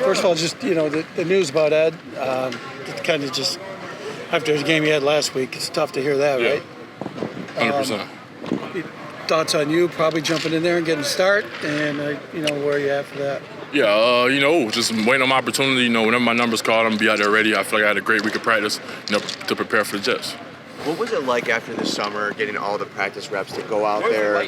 First of all, just, the news about Ed, it kind of just, after the game he had last week, it's tough to hear that, right? 100%. Thoughts on you probably jumping in there and getting a start, and, where are you at for that? Yeah, just waiting on my opportunity. Whenever my number's called, I'm going to be out there ready. I feel like I had a great week of practice, to prepare for the Jets. What was it like after the summer, getting all the practice reps to go out there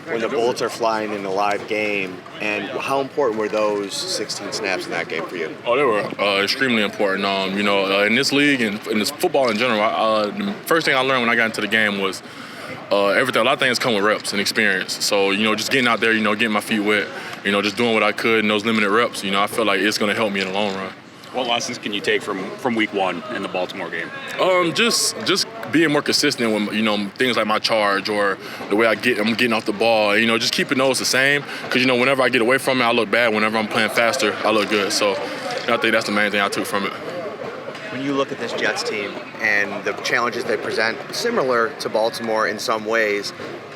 when the bullets are flying in a live game? And how important were those 16 snaps in that game for you? Oh, they were extremely important. In this league and in this football in general, the first thing I learned when I got into the game was everything. A lot of things come with reps and experience. So, just getting out there, getting my feet wet, just doing what I could in those limited reps, I feel like it's going to help me in the long run. What lessons can you take from week one in the Baltimore game? Just being more consistent with, things like my charge or the way I'm getting off the ball. Just keeping those the same. Because, whenever I get away from it, I look bad. Whenever I'm playing faster, I look good. So I think that's the main thing I took from it. When you look at this Jets team and the challenges they present, similar to Baltimore in some ways,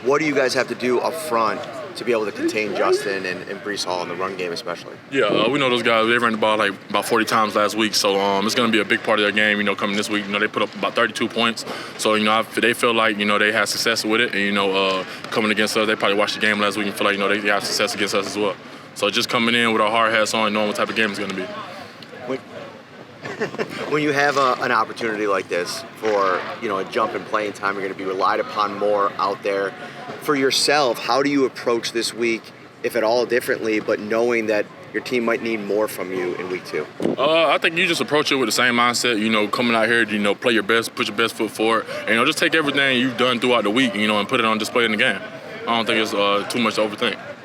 what do you guys have to do up front to be able to contain Justin and Breece Hall in the run game especially? Yeah, we know those guys. They ran the ball like about 40 times last week, so it's going to be a big part of their game, coming this week. They put up about 32 points. So, if they feel like, they had success with it, and, coming against us, they probably watched the game last week and feel like, they have success against us as well. So just coming in with our hard hats on, knowing what type of game it's going to be. When you have an opportunity like this for, a jump in playing time, you're going to be relied upon more out there. For yourself, how do you approach this week, if at all differently, but knowing that your team might need more from you in week 2? I think you just approach it with the same mindset, coming out here, play your best, put your best foot forward, and, just take everything you've done throughout the week, and put it on display in the game. I don't think it's too much to overthink.